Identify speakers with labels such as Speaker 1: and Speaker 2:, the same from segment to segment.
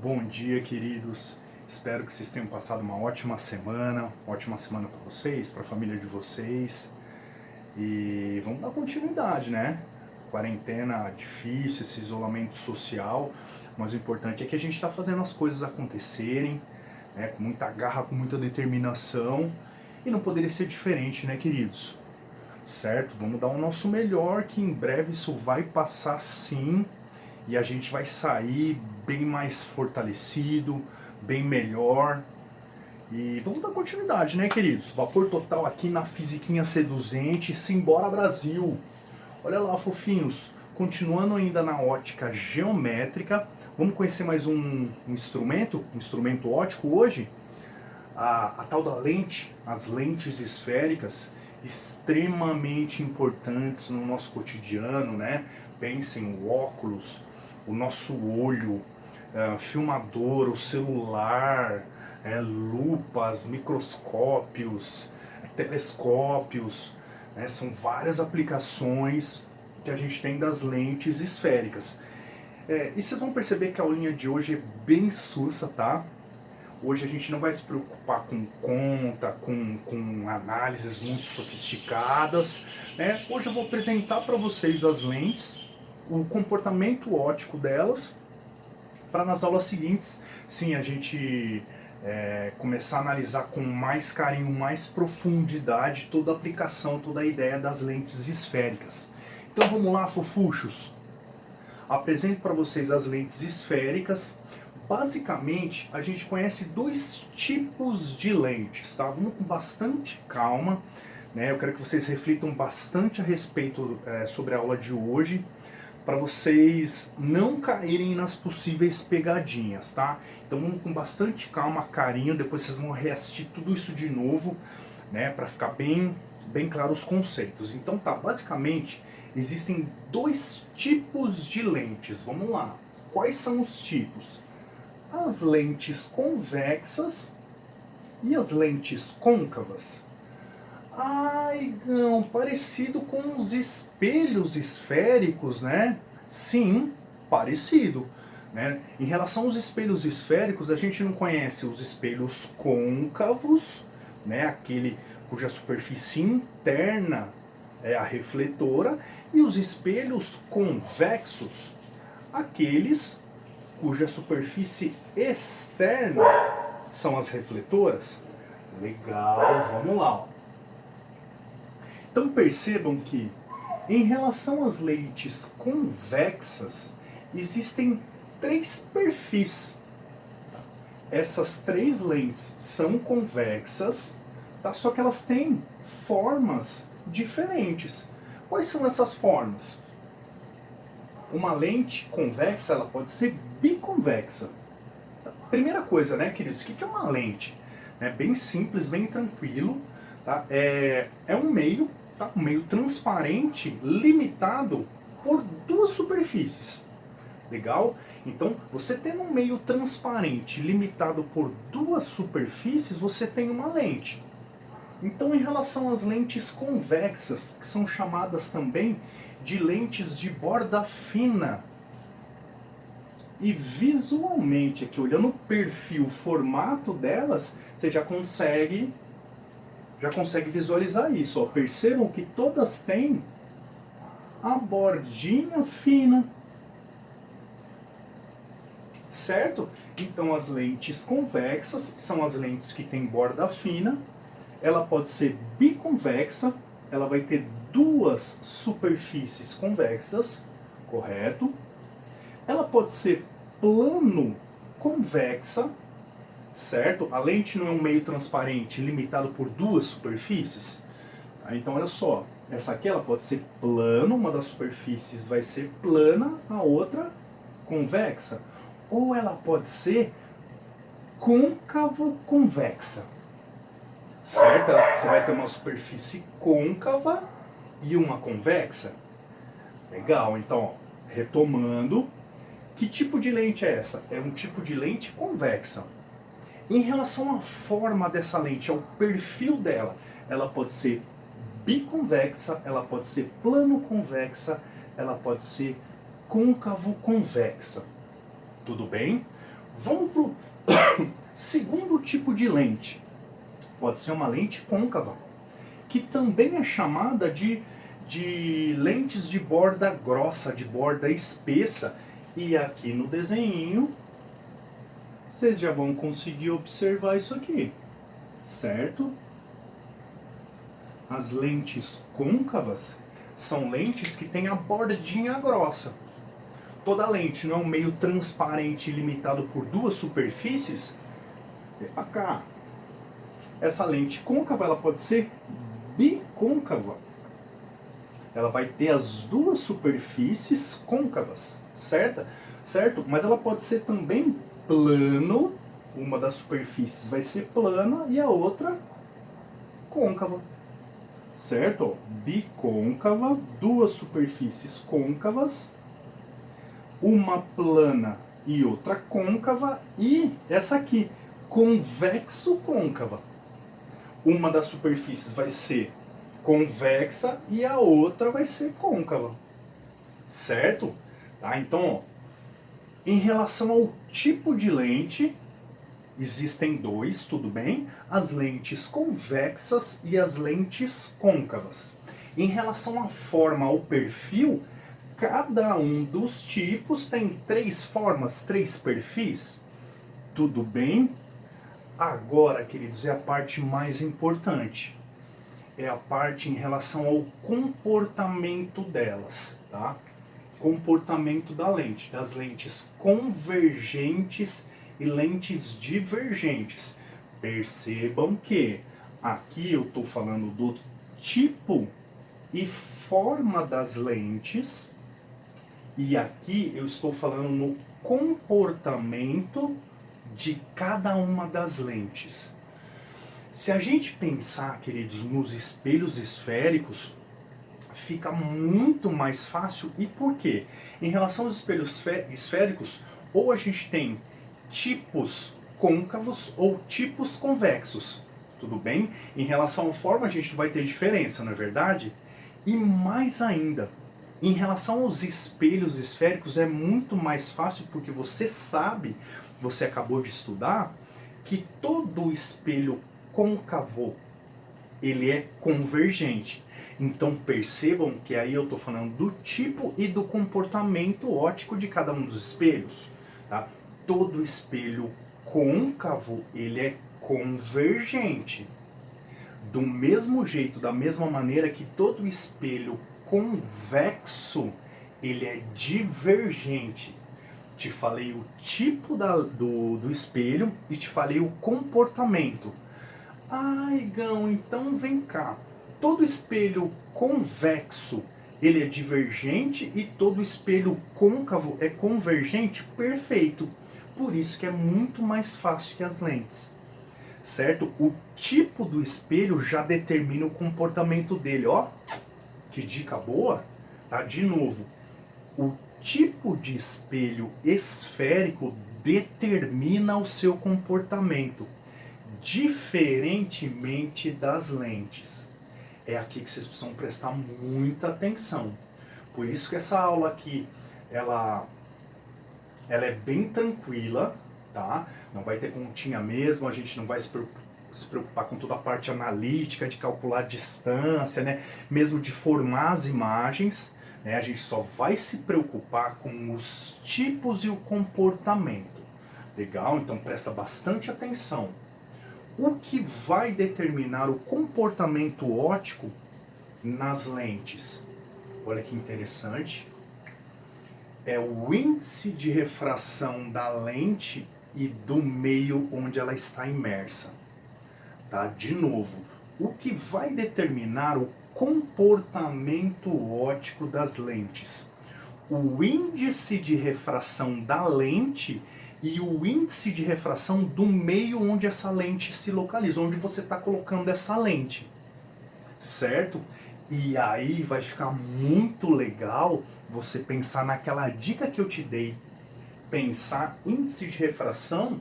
Speaker 1: Bom dia, queridos. Espero que vocês tenham passado uma ótima semana para vocês, para a família de vocês. E vamos dar continuidade, né? Quarentena difícil, esse isolamento social, mas o importante é que a gente está fazendo as coisas acontecerem, né? Com muita garra, com muita determinação. E não poderia ser diferente, né, queridos? Certo? Vamos dar o nosso melhor, que em breve isso vai passar sim. E a gente vai sair bem mais fortalecido, bem melhor. E vamos dar continuidade, né, queridos? Vapor total aqui na Fisiquinha Seduzente. Simbora, Brasil! Olha lá, fofinhos. Continuando ainda na ótica geométrica, vamos conhecer mais um instrumento óptico hoje. A tal da lente, as lentes esféricas, extremamente importantes no nosso cotidiano, né? Pensem, o óculos, o nosso olho, filmador, o celular, lupas, microscópios, telescópios, né? São várias aplicações que a gente tem das lentes esféricas. E vocês vão perceber que a aulinha de hoje é bem sussa, tá? Hoje a gente não vai se preocupar com conta, com análises muito sofisticadas, né? Hoje eu vou apresentar para vocês as lentes, o comportamento óptico delas, para nas aulas seguintes, sim, a gente começar a analisar com mais carinho, mais profundidade toda a aplicação, toda a ideia das lentes esféricas. Então vamos lá, fofuchos! Apresento para vocês as lentes esféricas. Basicamente, a gente conhece dois tipos de lentes, tá? Vamos com bastante calma, né? Eu quero que vocês reflitam bastante a respeito sobre a aula de hoje, para vocês não caírem nas possíveis pegadinhas, tá? Então vamos com bastante calma, carinho, depois vocês vão reassistir tudo isso de novo, né? Para ficar bem claro os conceitos. Então tá, basicamente existem dois tipos de lentes. Vamos lá. Quais são os tipos? As lentes convexas e as lentes côncavas. Ai, não, parecido com os espelhos esféricos, né? Sim, parecido. Né? Em relação aos espelhos esféricos, a gente não conhece os espelhos côncavos, né? Aquele cuja superfície interna é a refletora, e os espelhos convexos, aqueles cuja superfície externa são as refletoras. Legal, vamos lá. Ó. Então percebam que, em relação às lentes convexas, existem três perfis. Essas três lentes são convexas, tá? Só que elas têm formas diferentes. Quais são essas formas? Uma lente convexa, ela pode ser biconvexa. Primeira coisa, né, queridos, o que é uma lente? É bem simples, bem tranquilo, tá? É um meio, tá? Um meio transparente, limitado por duas superfícies. Legal? Então, você tendo um meio transparente, limitado por duas superfícies, você tem uma lente. Então, em relação às lentes convexas, que são chamadas também de lentes de borda fina, e visualmente, aqui olhando o perfil, o formato delas, você já consegue visualizar isso. Ó. Percebam que todas têm a bordinha fina, certo? Então as lentes convexas são as lentes que têm borda fina. Ela pode ser biconvexa, ela vai ter duas superfícies convexas, correto? Ela pode ser plano convexa, certo? A lente não é um meio transparente limitado por duas superfícies. Então olha só, essa aqui ela pode ser plano, uma das superfícies vai ser plana, a outra convexa. Ou ela pode ser côncavo convexa, certo? Você vai ter uma superfície côncava e uma convexa. Legal, então, ó, retomando, que tipo de lente é essa? É um tipo de lente convexa. Em relação à forma dessa lente, ao perfil dela, ela pode ser biconvexa, ela pode ser plano convexa, ela pode ser côncavo convexa. Tudo bem? Vamos para o segundo tipo de lente. Pode ser uma lente côncava, que também é chamada de lentes de borda grossa, de borda espessa. E aqui no desenho, vocês já vão conseguir observar isso aqui, certo? As lentes côncavas são lentes que têm a bordinha grossa. Toda lente não é um meio transparente limitado por duas superfícies. Vem pra cá. Essa lente côncava ela pode ser bicôncava. Ela vai ter as duas superfícies côncavas, certo? Mas ela pode ser também plano. Uma das superfícies vai ser plana e a outra côncava. Certo? Bicôncava, duas superfícies côncavas, uma plana e outra côncava, e essa aqui, convexo-côncava. Uma das superfícies vai ser convexa e a outra vai ser côncava. Certo? Tá? Então, ó, em relação ao tipo de lente, existem dois, tudo bem? As lentes convexas e as lentes côncavas. Em relação à forma, ao perfil, cada um dos tipos tem três formas, três perfis. Tudo bem? Agora, queridos, é a parte mais importante. É a parte em relação ao comportamento delas, tá? Comportamento da lente, das lentes convergentes e lentes divergentes. Percebam que aqui eu estou falando do tipo e forma das lentes, e aqui eu estou falando no comportamento de cada uma das lentes. Se a gente pensar, queridos, nos espelhos esféricos, fica muito mais fácil. E por quê? Em relação aos espelhos esféricos, ou a gente tem tipos côncavos ou tipos convexos. Tudo bem? Em relação à forma, a gente vai ter diferença, não é verdade? E mais ainda, em relação aos espelhos esféricos, é muito mais fácil porque você sabe, você acabou de estudar, que todo espelho côncavo, ele é convergente. Então percebam que aí eu estou falando do tipo e do comportamento óptico de cada um dos espelhos. Tá? Todo espelho côncavo, ele é convergente. Do mesmo jeito, da mesma maneira que todo espelho convexo, ele é divergente. Te falei o tipo do espelho e te falei o comportamento. Ai, Gão, então vem cá. Todo espelho convexo, ele é divergente e todo espelho côncavo é convergente? Perfeito. Por isso que é muito mais fácil que as lentes. Certo? O tipo do espelho já determina o comportamento dele. Ó, que dica boa. Tá? De novo, o tipo de espelho esférico determina o seu comportamento, diferentemente das lentes. É aqui que vocês precisam prestar muita atenção. Por isso que essa aula aqui, ela é bem tranquila, tá? Não vai ter continha mesmo, a gente não vai se preocupar com toda a parte analítica, de calcular a distância, né? Mesmo de formar as imagens, né? A gente só vai se preocupar com os tipos e o comportamento. Legal? Então presta bastante atenção. O que vai determinar o comportamento óptico nas lentes? Olha que interessante. É o índice de refração da lente e do meio onde ela está imersa. Tá? De novo, o que vai determinar o comportamento óptico das lentes? O índice de refração da lente e o índice de refração do meio onde essa lente se localiza, onde você está colocando essa lente, certo? E aí vai ficar muito legal você pensar naquela dica que eu te dei, pensar índice de refração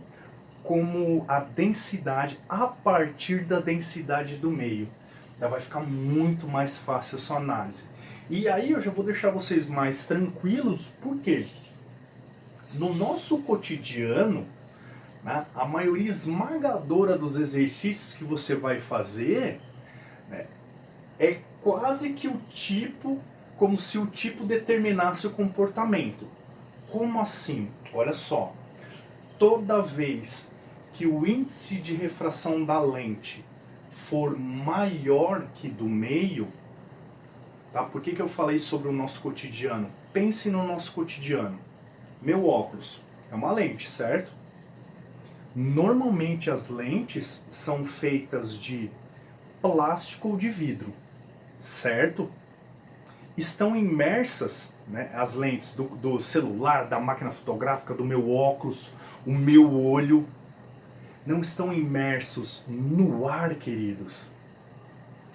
Speaker 1: como a densidade, a partir da densidade do meio. Já vai ficar muito mais fácil a sua análise. E aí eu já vou deixar vocês mais tranquilos, porque no nosso cotidiano, né? A maioria esmagadora dos exercícios que você vai fazer, né, é quase que o tipo, como se o tipo determinasse o comportamento. Como assim? Olha só, toda vez que o índice de refração da lente for maior que do meio, tá? Por que eu falei sobre o nosso cotidiano? Pense no nosso cotidiano. Meu óculos é uma lente, certo? Normalmente as lentes são feitas de plástico ou de vidro, certo? Estão imersas, né, as lentes do celular, da máquina fotográfica, do meu óculos, o meu olho, não estão imersos no ar, queridos,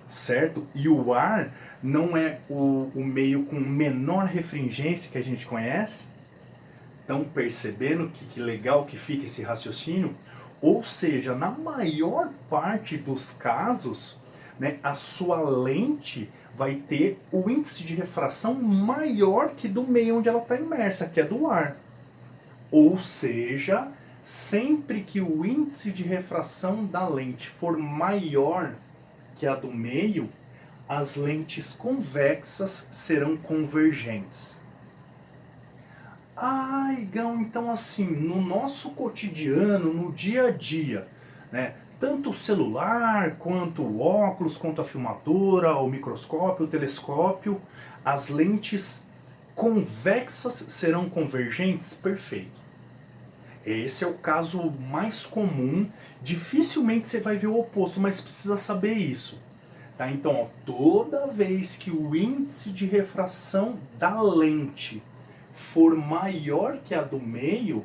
Speaker 1: certo? E o ar não é o meio com menor refringência que a gente conhece. Estão percebendo que legal que fica esse raciocínio? Ou seja, na maior parte dos casos, né, a sua lente vai ter o índice de refração maior que do meio onde ela está imersa, que é do ar. Ou seja, sempre que o índice de refração da lente for maior que a do meio, as lentes convexas serão convergentes. Ah, Igão, então assim, no nosso cotidiano, no dia a dia, né, tanto o celular, quanto o óculos, quanto a filmadora, o microscópio, o telescópio, as lentes convexas serão convergentes? Perfeito. Esse é o caso mais comum, dificilmente você vai ver o oposto, mas precisa saber isso. Tá? Então, ó, toda vez que o índice de refração da lente for maior que a do meio,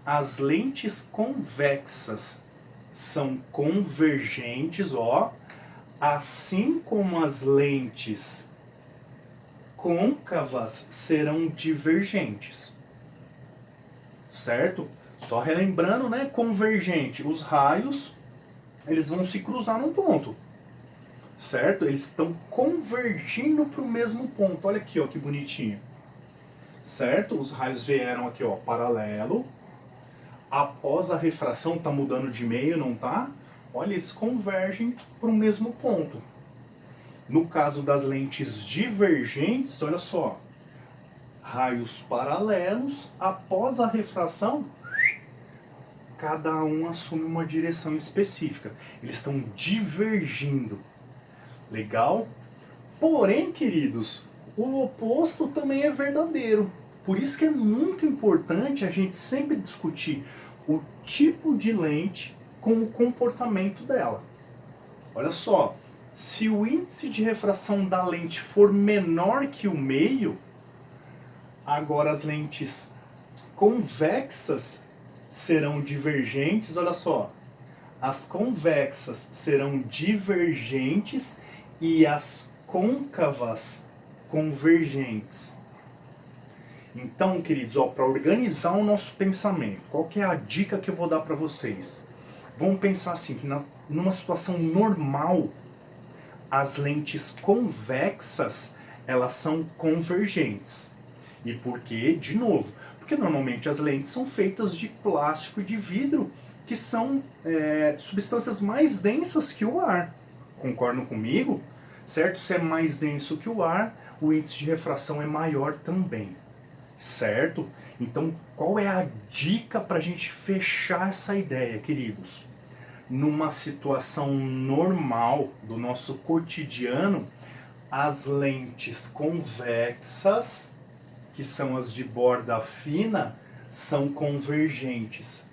Speaker 1: as lentes convexas são convergentes, ó, assim como as lentes côncavas serão divergentes. Certo? Só relembrando, né, convergente, os raios, eles vão se cruzar num ponto. Certo? Eles estão convergindo para o mesmo ponto. Olha aqui, ó, que bonitinho. Certo? Os raios vieram aqui, ó, paralelo. Após a refração, tá mudando de meio, não tá? Olha, eles convergem para o mesmo ponto. No caso das lentes divergentes, olha só. Raios paralelos, após a refração, cada um assume uma direção específica. Eles estão divergindo. Legal? Porém, queridos, o oposto também é verdadeiro. Por isso que é muito importante a gente sempre discutir o tipo de lente com o comportamento dela. Olha só, se o índice de refração da lente for menor que o meio, agora as lentes convexas serão divergentes, olha só. As convexas serão divergentes e as côncavas convergentes. Então, queridos, para organizar o nosso pensamento, qual que é a dica que eu vou dar para vocês? Vamos pensar assim, que numa situação normal, as lentes convexas, elas são convergentes. E por quê? De novo, porque normalmente as lentes são feitas de plástico e de vidro, que são substâncias mais densas que o ar. Concordam comigo? Certo? Se é mais denso que o ar, o índice de refração é maior também. Certo? Então, qual é a dica para a gente fechar essa ideia, queridos? Numa situação normal do nosso cotidiano, as lentes convexas, que são as de borda fina, são convergentes.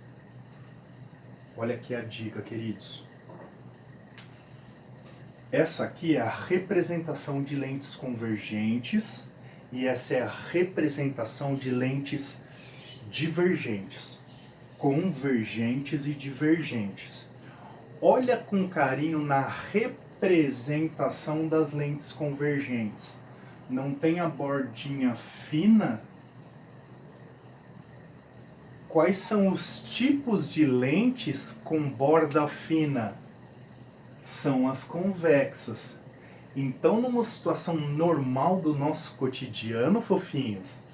Speaker 1: Olha aqui a dica, queridos. Essa aqui é a representação de lentes convergentes e essa é a representação de lentes divergentes. Convergentes e divergentes. Olha com carinho na representação das lentes convergentes. Não tem a bordinha fina? Quais são os tipos de lentes com borda fina? São as convexas. Então, numa situação normal do nosso cotidiano, fofinhos,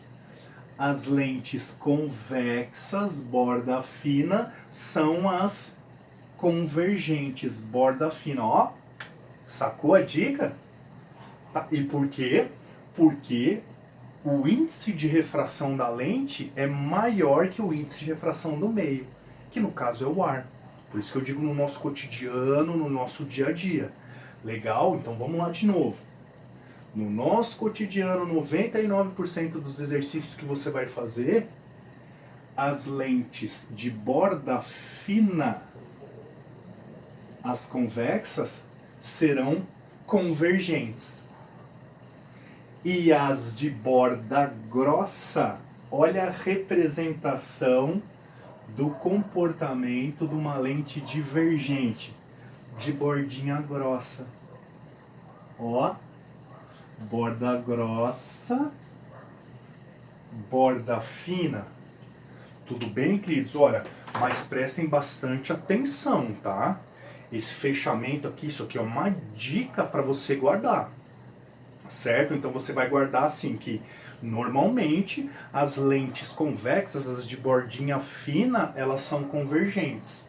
Speaker 1: As lentes convexas, borda fina, são as convergentes, borda fina. Ó, sacou a dica? Tá? E por quê? Porque o índice de refração da lente é maior que o índice de refração do meio, que no caso é o ar. Por isso que eu digo no nosso cotidiano, no nosso dia a dia. Legal? Então vamos lá de novo. No nosso cotidiano, 99% dos exercícios que você vai fazer, as lentes de borda fina, as convexas, serão convergentes. E as de borda grossa, olha a representação do comportamento de uma lente divergente, de bordinha grossa. Ó, borda grossa, borda fina. Tudo bem, queridos? Olha, mas prestem bastante atenção, tá? Esse fechamento aqui, isso aqui é uma dica para você guardar, certo? Então você vai guardar assim que normalmente as lentes convexas, as de bordinha fina, elas são convergentes.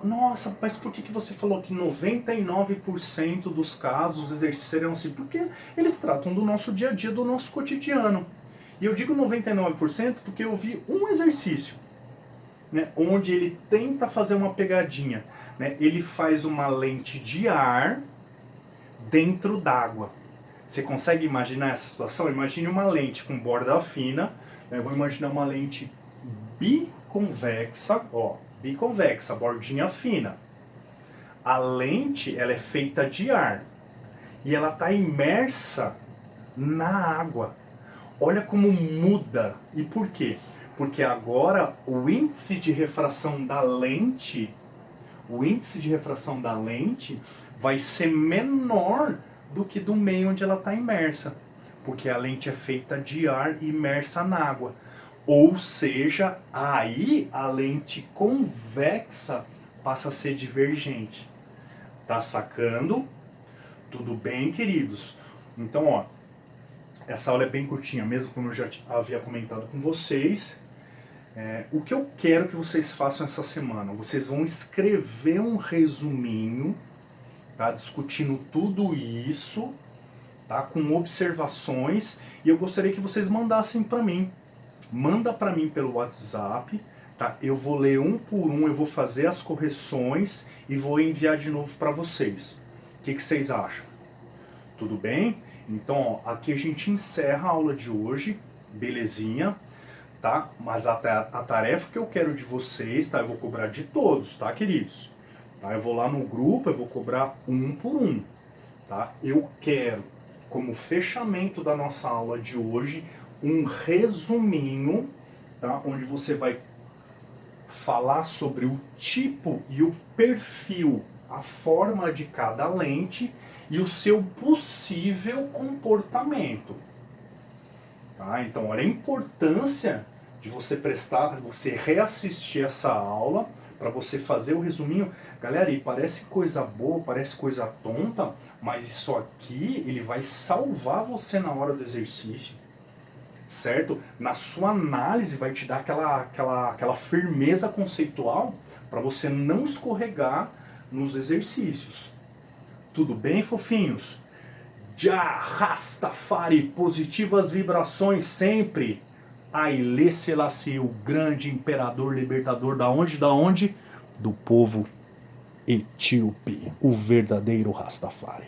Speaker 1: Nossa, mas por que você falou que 99% dos casos os exercícios serão assim? Porque eles tratam do nosso dia a dia, do nosso cotidiano. E eu digo 99% porque eu vi um exercício, né, onde ele tenta fazer uma pegadinha, né? Ele faz uma lente de ar dentro d'água. Você consegue imaginar essa situação? Imagine uma lente com borda fina, né? Eu vou imaginar uma lente biconvexa, ó, biconvexa, bordinha fina. A lente, ela é feita de ar e ela está imersa na água. Olha como muda. E por quê? Porque agora o índice de refração da lente, vai ser menor do que do meio onde ela está imersa, porque a lente é feita de ar imersa na água. Ou seja, aí a lente convexa passa a ser divergente. Tá sacando? Tudo bem, queridos? Então, ó, essa aula é bem curtinha mesmo, como eu já havia comentado com vocês. O que eu quero que vocês façam essa semana? Vocês vão escrever um resuminho, tá? Discutindo tudo isso, tá? Com observações, e eu gostaria que vocês mandassem para mim. Manda para mim pelo WhatsApp, tá? Eu vou ler um por um, eu vou fazer as correções e vou enviar de novo para vocês. O que vocês acham? Tudo bem? Então, ó, aqui a gente encerra a aula de hoje, belezinha, tá? Mas a tarefa que eu quero de vocês, tá? Eu vou cobrar de todos, tá, queridos? Tá? Eu vou lá no grupo, eu vou cobrar um por um, tá? Eu quero, como fechamento da nossa aula de hoje, um resuminho, tá? Onde você vai falar sobre o tipo e o perfil, a forma de cada lente e o seu possível comportamento. Tá? Então, olha a importância de você reassistir essa aula para você fazer o resuminho. Galera, e parece coisa boa, parece coisa tonta, mas isso aqui, ele vai salvar você na hora do exercício, certo? Na sua análise vai te dar aquela firmeza conceitual para você não escorregar nos exercícios. Tudo bem, fofinhos? Jah Rastafari, positivas vibrações sempre. Haile Selassie, o grande imperador libertador da onde? Da onde? Do povo etíope, o verdadeiro Rastafari.